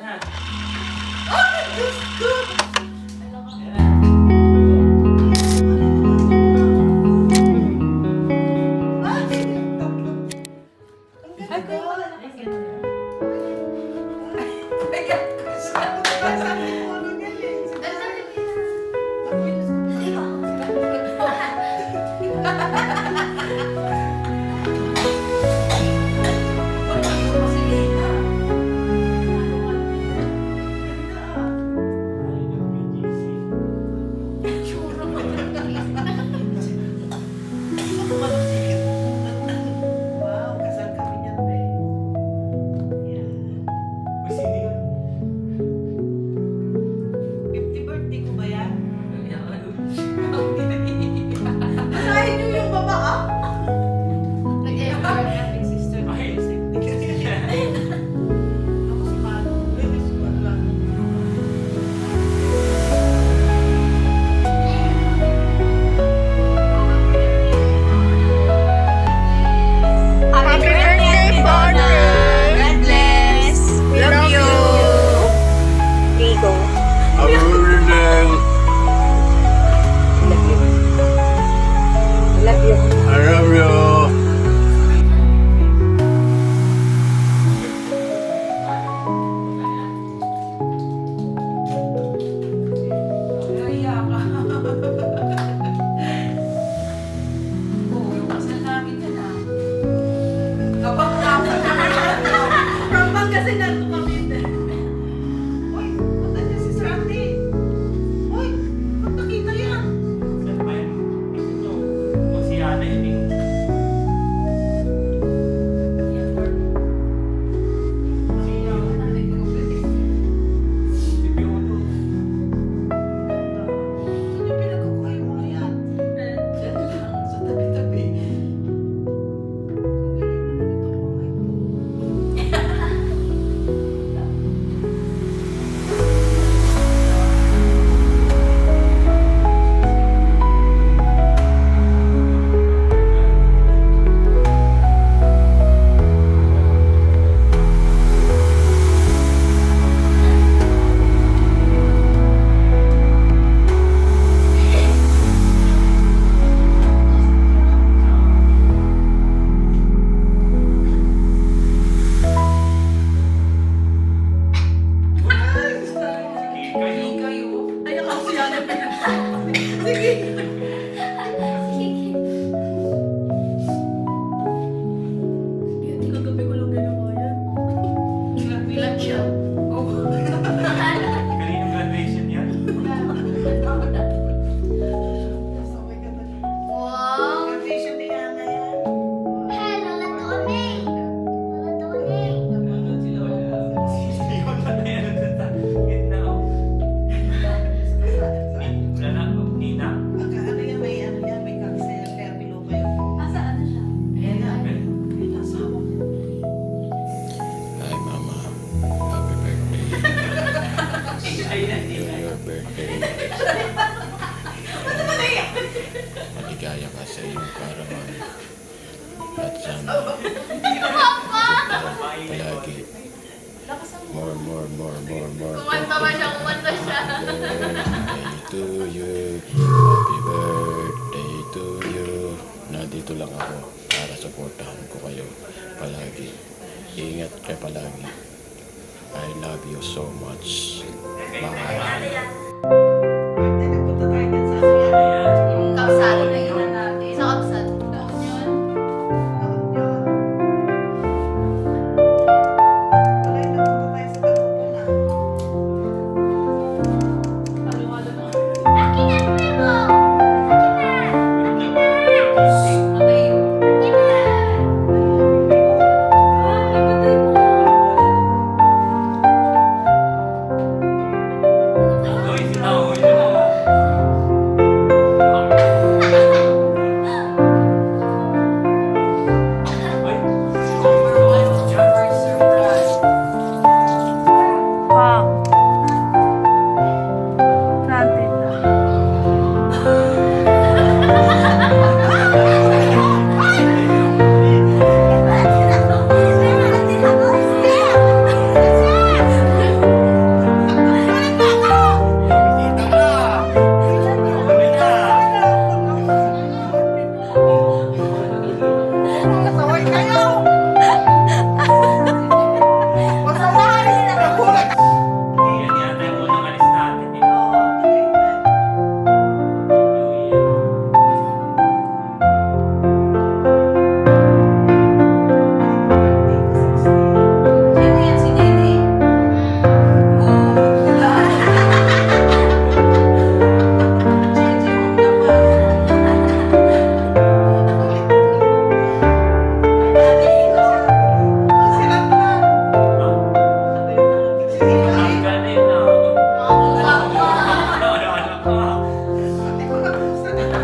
na. Ay, Diyos ko! Ay, tatlo. Ang ganda. Ayan ko siya. Sabi mo, ano galing? Wow, kasal kami niyan, be. Ayan. 50th birthday ko ba yan? Basahin niyo yung baba, ah? Sister na Ay. Joseph. Ako si Mano. Linis ko lang. Happy birthday, Bona! God bless! Love you! Rico. Happy birthday! Love you. I love you! Naiya ka. Oo, yung kasal namin yan, ah. Kapag-kapag from Pangasinan to Cavite. Uy, punta niya si Sir Andy. Uy, ba't nakita yan? Saan ba yun? Ito. O si Ana yun eh. Si Piolo. Saan yung pinagkukuha yung mga yan? Diyan lang, sa tabi-tabi. Ang galing naman itong mga ito. Sige kayo. Kayo. Ay, ako yan ang pinagsasabi. Sige. Hindi kagabi ko lang ginawa yan. Ilan siya? Oo. Kaninong graduation yan? Nasaway ka talaga. Wow! Graduation ni Ana yan. Lola Tony! Lola Tony! Nanonood sila wala. Hindi ko na yan dun sa gitna oh. Wala na. Nina? Ano yan, may cancel, kaya below kayo. Nasaan na siya? Ayan na. Ay, nasawa ko. Hi, Mama. Happy birthday. Ay, Nina. Your birthday. Maligaya ka sa iyong karaman. At sana palagi. More. Kumanta ba siya? Kumanta siya. Birthday to you. Happy birthday to you. Nandito lang ako para supportahan ko kayo palagi. Ingat kayo palagi. I love you so much. Bye. Birthday, nagpunta tayo dyan sa Asia. Ayan. Kapsat na yun natin. Sa kapsat. Doon yun. Wala yung nagpunta tayo sa Tagupo na. Paliwala na. Akin na, Memo! Akin na! Matay yun. Akin na! Ay, patay mo. Uy, si Tao. Ang galing na. Usap pa. Naalala ka. Ate ko lang sa dito.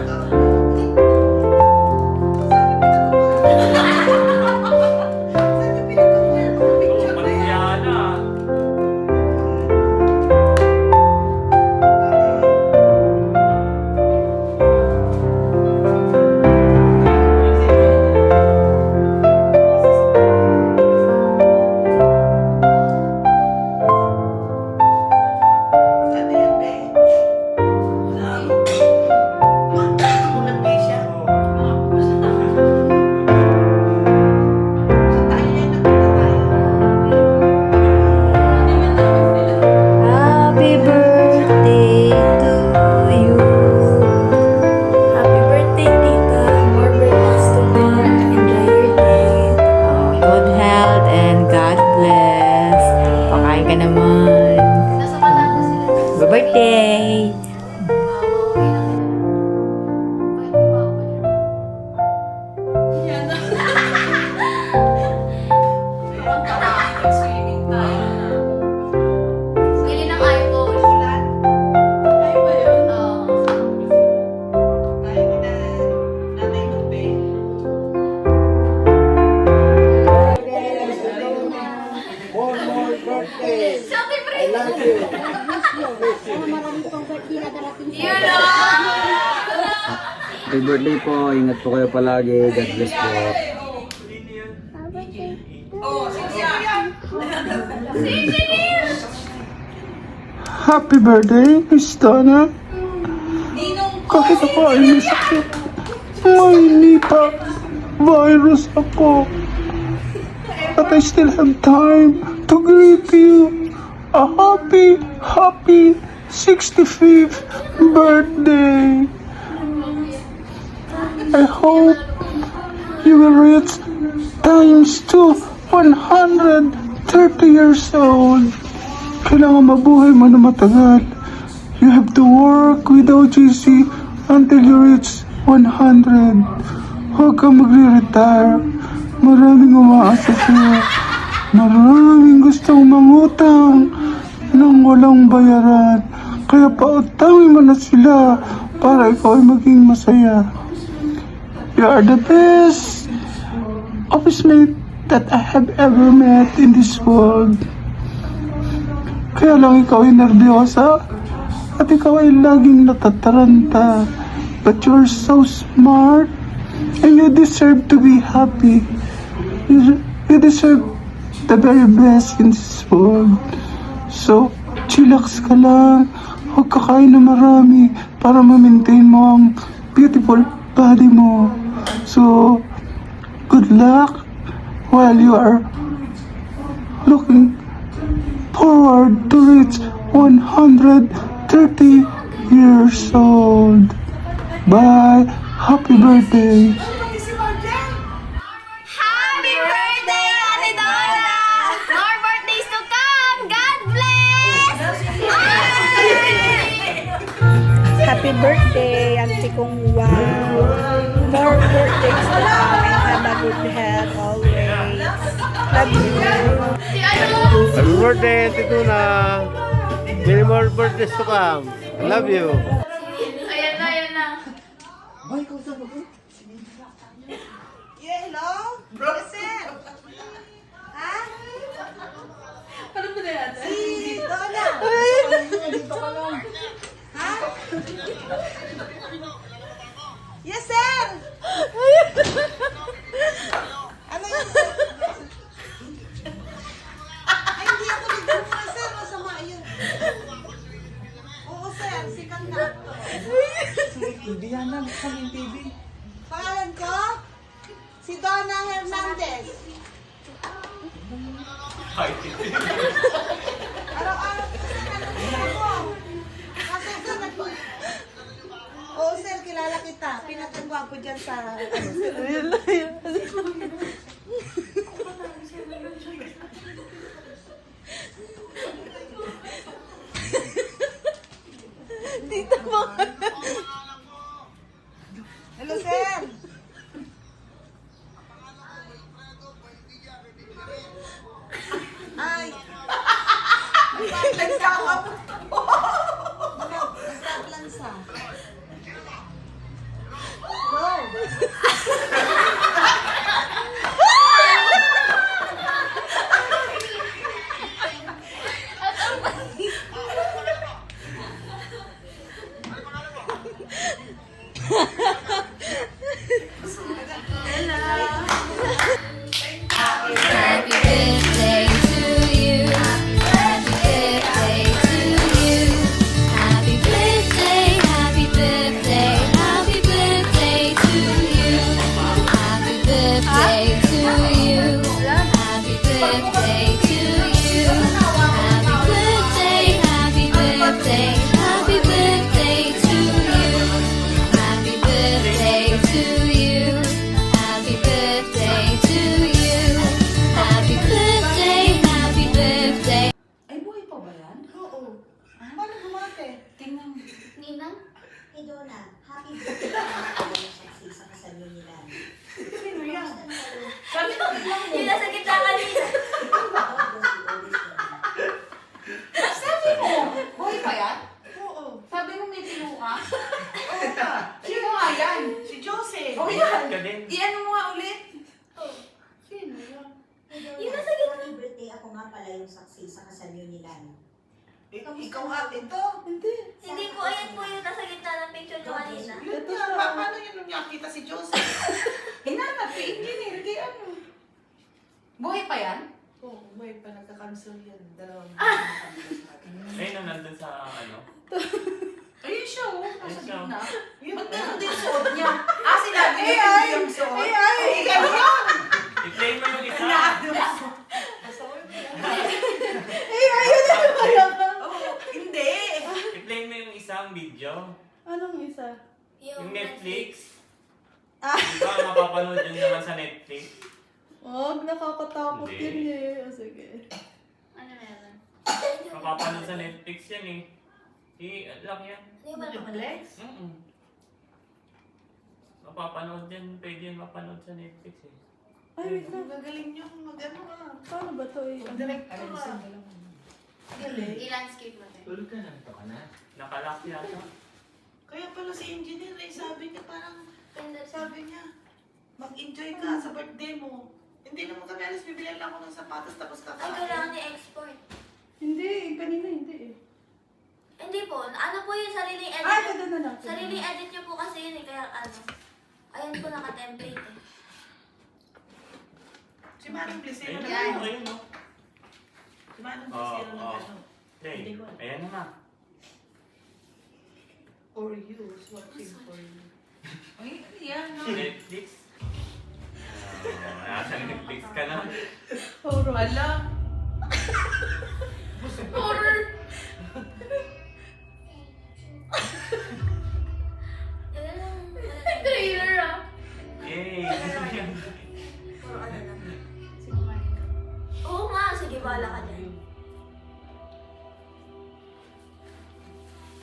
Saan yung pinagkakuha ng mga picture na yan? Mariana. Saan na yan, be? Ulat ba siya? Sa tayo yan, nagpunta tayo. Happy birthday to you. Happy birthday, Tita. More birthdays to come. Enjoy your day. Good health and God bless. Pakain ka naman. Nasa Batangas sila. Happy birthday. Pauwi na sila. Bakit di pa ako dyan? Yan na. Parang kakain, mag-swimming tayo na. Bili ng iPhone. Ulan. Tayo ba yun? Oo. Tayo ni Nanay Lupe. Shopee free! Yun o! Happy birthday po. Ingat po kayo palagi. God bless po. Oh, siya. Si Engineer! Happy birthday, Miss Donna. Ninong ko. Kahit ako ay may sakit, may nipa, virus ako. But I still have time to greet you a happy 65th birthday. I hope you will reach times 2 130 years old. Kailangan mabuhay mo na matagal. You have to work without GC until you reach 100. Huwag kang magre-retire. Maraming umaasa sa'yo. Maraming gustong mangutang nang walang bayaran. Kaya pautangin mo na sila para ikaw ay maging masaya. You are the best office mate that I have ever met in this world. Kaya lang ikaw ay nervyosa at ikaw ay laging natataranta. But you're so smart and you deserve to be happy. You deserve the very best in this world. So, chillax ka lang. Huwag kakain na marami para ma-maintain mo ang beautiful body mo. So, good luck while you are looking forward to reach 130 years old. Bye. Happy birthday. Happy birthday, Ate Donna! More birthdays to come! God bless! Happy birthday, Auntie Kong Wow. More birthdays to come and have a good health always. Love you. Si ano? Happy birthday, Tituna. Many more birthdays to come. I love you. Ayan na, ayan na. Yeah, hello? Yes, sir. Ha? Ano ba na yan? Si Donna. Ha? Yes, sir. Ano yun? Ay, hindi ako dito muna, sir. Masama yun. Oo, sir. Sikat na actor. Hindi yan lang sa TV. Pangalan ko? Si Donna Hernandez. Araw-araw ko sa kanila mo. Kasusunod ko. Oo, sir, kilala kita. Pinatagwa ko dyan sa... Hello, sir. Ay. Nagkakapot. Lansa. Happy birthday to you. Happy birthday to you. Happy birthday, happy birthday, happy birthday to you. Happy birthday to you. Happy birthday to you. Happy birthday, happy birthday, happy birthday to you. Happy birthday to you. Happy birthday to you. Happy birthday, happy birthday. Ay, buhay pa ba yan? Oo. Paano bumate? Tingnan. Ninang? Hey Donna, happy birthday sa kasal niyo nila. Sino yan? Sabi ko, Yung nasa gitna kanina. Sabi mo, buhay pa yan? Oo. Sabi mo may pinuka? Oo ka. Sino nga yan? Si Jose. Oo yan. Ka din. Iyan mo nga ulit. Sino yan? Yung nasa gitna. Happy birthday, ako nga pala yung saksi sa kasal niyo nila. Ikaw nga ito. Hindi. Hindi po, ayan po yung nasa gitna ng picture nyo kanina. Yun nga, paano yun nung nakita si Jose? Hinanap, engineer, di ano. Buhay pa yan? Oo, buhay pa. Nagka-cancel yan. Dalawang Ayun na nandun sa ano. Ayun siya, oh. Nasa Ayun siya. gitna. Ba't meron din suot niya? Sinabi niya hindi yung suot. Ikaw yun! I-play mo yung isa. Oo, hindi. I-play mo yung isang video. Anong isa? Yung Netflix. Diba mapapanood yun naman sa Netflix? Wag, nakakatakot Hindi. yun eh. O, sige. Ano meron? Mapapanood sa Netflix yan eh. Lang yan. Ano ba naman? Mapapanood yan. Pwede yan mapanood sa Netflix eh. Ay, wait lang. Gagaling niyo kung mag-ano ka. Paano ba to eh? Director ka. Galing. I-landscape mo tayo. Nakalock yata. Kaya pala si engineer ay sabi niya parang, Pindot. sabi niya, mag-enjoy ka sa birthday mo. Hindi naman kami alis, bibilan lang ako ng sapatos tapos Ay, kakain. kailangan i-export. Hindi, kanina hindi eh. Hindi po. Ano po yung sariling edit? Ay, ito na lang. Sariling edit nyo po kasi yun eh. Kaya ano. Ayun po naka-template eh. Si Manong Blisero Ayun na na ano. ayun no. Si Manong Blisero na Oo, ano. Play. Hindi ko. Ayan na nga. For you, is watching for you. Ay, yan. No? Netflix. Nasa Netflix ka na. Horror. Ala. Horror! Trailer ah. Yay! Puro ano lang. Oo nga, sige bala ka dyan.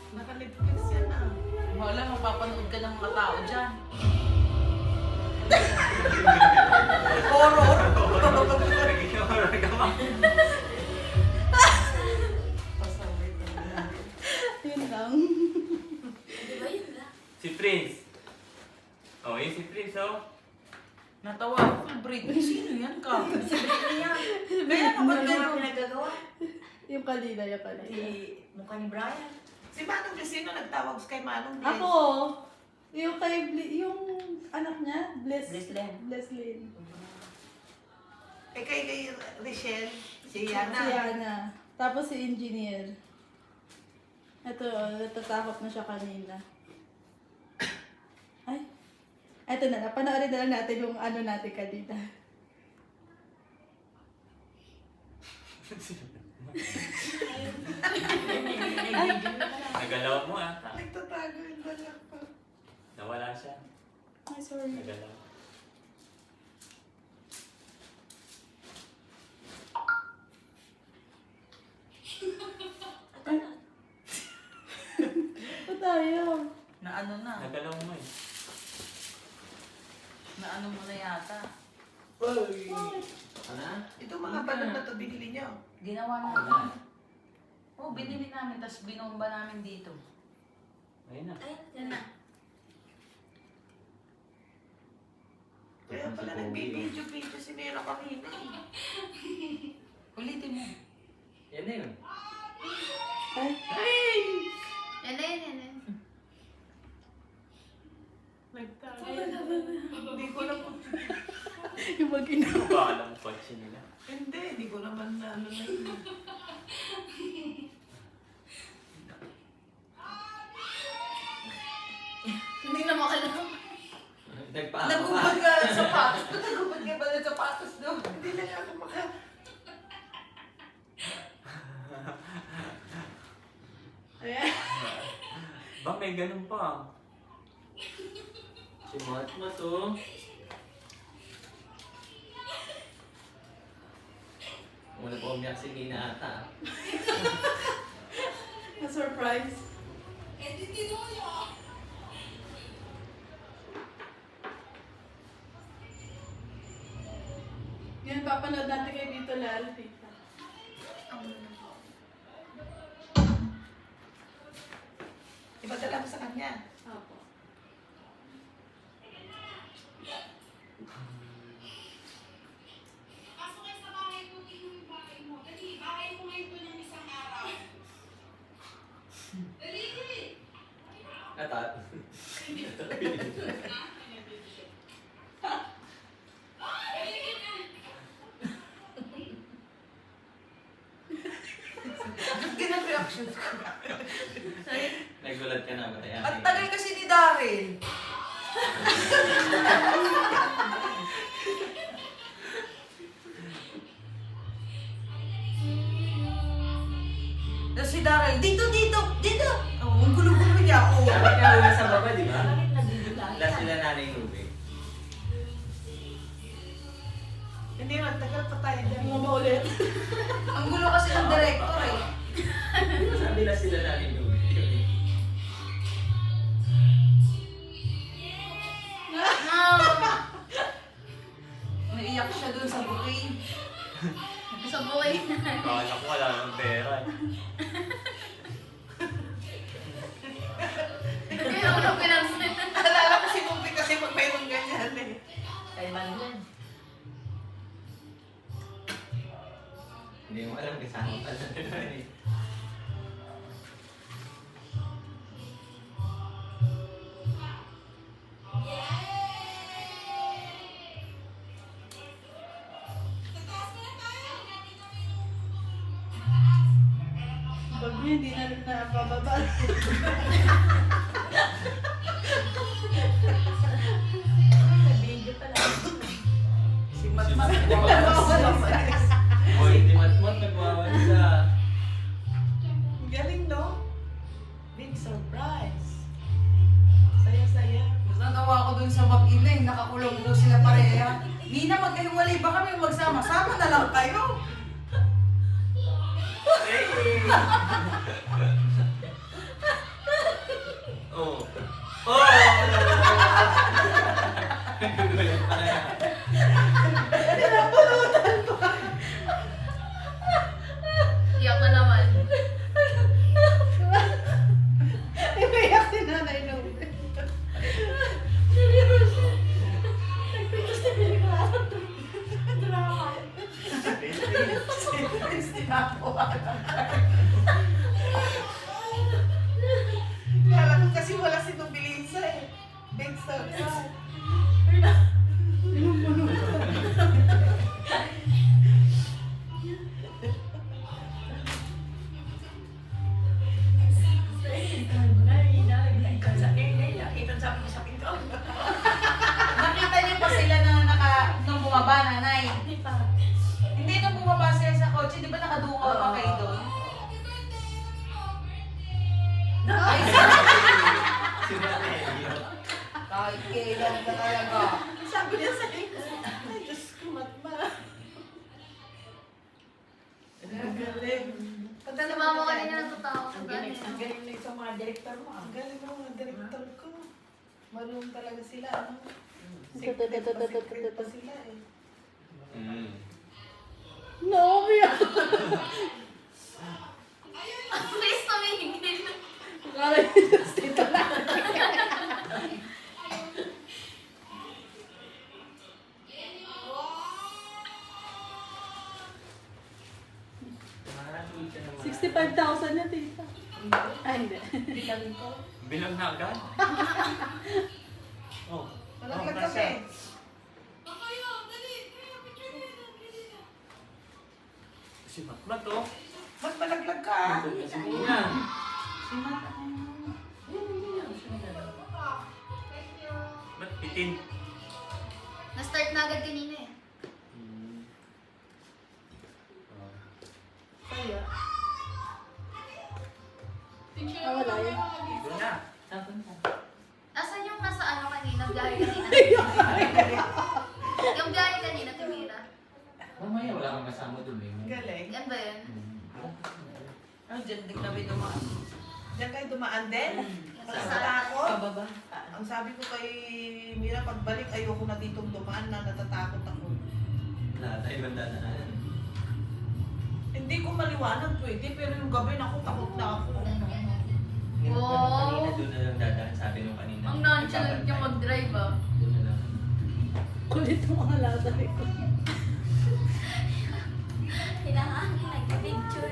Naka-Netflix yan ah. Wala, mapapanood ka ng mga tao dyan. Horror? Horror ka ba? Yun lang. Di ba yun lang? Si Prince. Oh, yun si Prince oh. Natawa ako kay Britney. Sino yan ka? Si Britney yan. Kaya ka ba gano'n pinagagawa? Yung kanina, yung kanina. Mukha ni Brian. Si Manong Blisino nagtawag kay Manong Blis. Ako, yung kay yung anak niya, Bleslyn. Bleslyn. Kay Richelle, si Si Yana. Yana. Tapos si Engineer. Ito, natatakot na siya kanina. Ay. Ito na, panoorin na lang natin yung ano natin kanina. Nagalaw mo ata. Nagtatago yung balak ko. Nawala siya. Ay, sorry. Nagalaw. Ba't ayaw? Na ano na? Nagalaw mo eh. Na ano mo na yata? Ito mga balon na to binili niyo. Ginawa na. binili namin, tapos binomba namin dito. Ayun na. Yan na. Kaya pala nagbibidyo-video si Mira kanina eh. Ulitin mo. Yan na yun. Yan na yan, yan na. Hindi ko lang Baka lang kotse nila. hindi ko naman na ano na yun. Hindi na makalaman. Nagpaano Nagubad ka ng sapatos. Ba't nagubad ka ba ng sapatos doon? Hindi na ako maka... Ba, may ganun pa. Si Matmat oh. Wala pa umiyak si Nina ata. Na-surprise. Yan, papanood natin kayo dito lalo, tita. Ipadala mo sa kanya. Opo. Atat. Ba't ganang reaction ko? Nagulat ka na ba tayo? At tagal kasi ni Daryl. Tapos si Daryl, dito! Oh, ang gulo-gulo niya. Oh. Sabi ka una sa baba, di ba? Last sila nanay Ruby. Hindi man, tagal pa tayo dyan. Mga maulit. Ang gulo kasi ng director eh. Sabi last sila nanay Ruby. Naiyak siya dun sa bouquet. Sa buhay na. Kala ko wala ng pera eh. Kaya ako na pinansin. Alala ko si Bubi kasi pag mayroong ganyan eh. Kailan yan? Hindi mo alam kasama pala nila eh. Pag hindi na rin napababa. Video pala. Si Matmat. Boy, di Matmat nagwawansa. Galing no? Big surprise. Saya-saya. Natawa ko dun sa mag-ina eh. Nakakulong doon sila pareha. Nina, magkahiwalay ba kami magsama? Sama na lang kayo. Oh. Oh! Nagugulat pa na. Iyak na naman. Ipayak si nanay nung. Nagpitos na pinag-aaral. Drama. Kala ko kasi wala si Nobilisa eh. Big surprise. Nakita niyo pa sila na nung bumaba, nanay? Hindi pa. Hindi nung bumaba sila sa kotse, di ba nakadungaw pa kayo doon? Ay, Si Nanay. kahit kailan ka talaga. Sabi niya sa akin, ay Diyos ko, Matma. Ang galing. Si mama ko rin yung natatawa ko. Ang galing na sa mga director mo. Ang galing ng mga director ko. Marunong talaga sila, ano? Secret pa sila eh. Mm. No, umiyak. Kala niya dito na. Nakakatuloy ka naman. 65,000 na, tita. Ay, hindi. Bilang na agad? Oh. Malaglag Oh, ka nasa- eh. Si Matmat oh. Ba't malaglag ka? Ito na si Nina. Si Mat, Ba't pitin? Na-start na agad kanina eh. Kaya. Ah, wala yun. Ito na. Asan yung nasa ano kanina? Biyahe kanina? Yung biyahe kanina, tumira. Mamaya wala kang kasama dun eh. Galing. Yan ba yun? Ano, dyan din kami dumaan. Diyan kayo dumaan din? Sa Natatakot? Pababa. Ang sabi ko kay Mira, pagbalik ayoko na ditong dumaan na natatakot ako. Wala tayo banda na. Hindi ko maliwanag pwede, pero yung gabi naku, takot na ako. Wow. Kanina doon na lang dadaan sabi nung kanina. Ang nonchalant yung mag-drive ah. Doon na lang. Kulit mo mga lata ko. Kailangan nag-picture.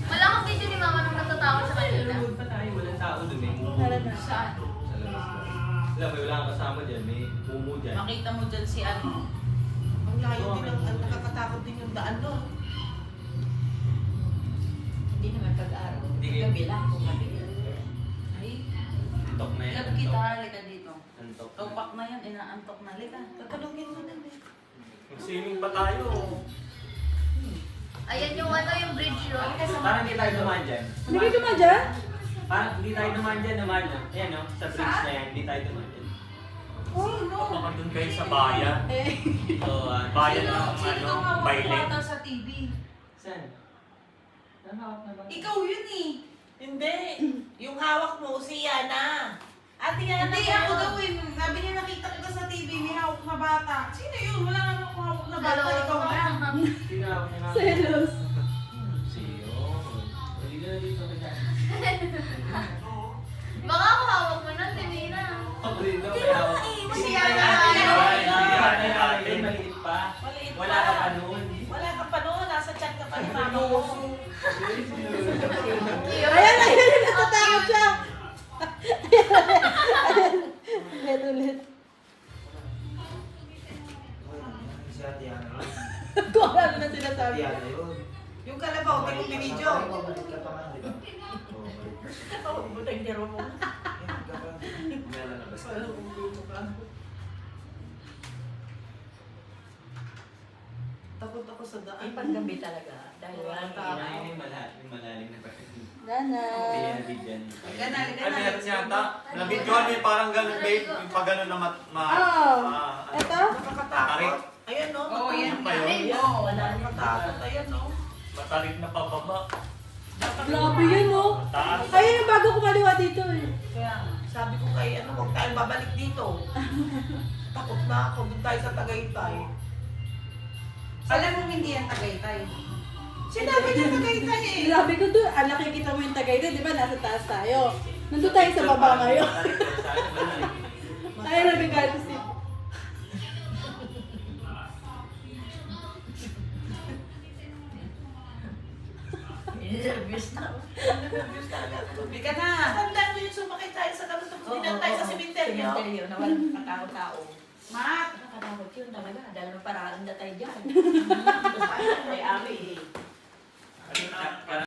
Wala kang video ni mama nung natatakot sa kanina. Nanonood pa tayo, walang tao doon. May mumu. Tara na. Saan? Sa labas ko. Wala, may wala kang kasama dyan. May mumu dyan. Makita mo dyan si ano. Ang layo din, ang nakakatakot din yung daan doon. Hindi naman pag-araw. Hindi kayo- Gabi lang kung gabi. Ay, Antok na yan. lab antok. kita, halika dito. Antok. Topak na yan, inaantok na. Halika, tatanungin mo na. Mag-swimming pa tayo. Ayan yung ano, yung bridge yun. Parang hindi tayo dumaan dyan. Hindi kayo dumaan dyan? Parang hindi tayo dumaan dyan naman. Ayan no, sa bridge na yan, hindi tayo dumaan dyan. Baka doon kayo sa bayan. So, bayan ng ano, Bailen. Sa TV. Saan? Ikaw yun eh. Hindi. Yung hawak mo, si Yana. Ate Yana. Hindi, ako daw eh. Sabi niya nakita kita sa TV, may hawak na bata. Sino yun? Wala naman akong hawak na bata. Ikaw na. Tinawag niya namin. Selos. Siyo. Hindi ka na dito ka. Baka ako hawak mo nun, Timina. Ako rin daw, may hawak. Si Yana. Ate, maliit pa. Wala ka pa noon. Wala ka pa noon. Nasa chat ka pa ni mama mo. Ayan, ayan, natatakot siya. Ulit, ulit. Kung ano na sinasabi. Yung kalabaw, di mo binidyo. Oo, butang dero mo. Takot ako sa daan. Paggabi talaga. Dahil walang tao. Yung malalim na ba? Nana. Hindi yan, hindi yan. Gana, Ay, gana. meron siya ata. Nabidyoan niya parang ganun, babe. Yung pag ganun na Oh. Ito? Nakakatakot. Ayan no. Oo, yan pa yun. Oo, nakakatakot. Ayan no. Matarik na pababa. Grabe yun, no? Taas. Ayun yung bago kumaliwa dito eh. Kaya sabi ko kay ano, huwag tayong babalik dito. Takot na ako. Doon tayo sa Tagaytay. Alam mo hindi yan Tagaytay. Sinabi niya Tagaytay eh. Grabe ko doon, nakikita mo yung Tagaytay, di ba? Nasa taas tayo. Nandun tayo sa baba ngayon. Ayun, nagagalit si Nervous na. Nervous talaga. Tubig ka na. Tandaan mo yung sumakay tayo sa kami tapos dinang tayo sa simenteryo. na walang katao-tao. Mat! Nakatakot yun talaga, dahil may paraan na tayo dyan. Ay, ami eh. Parang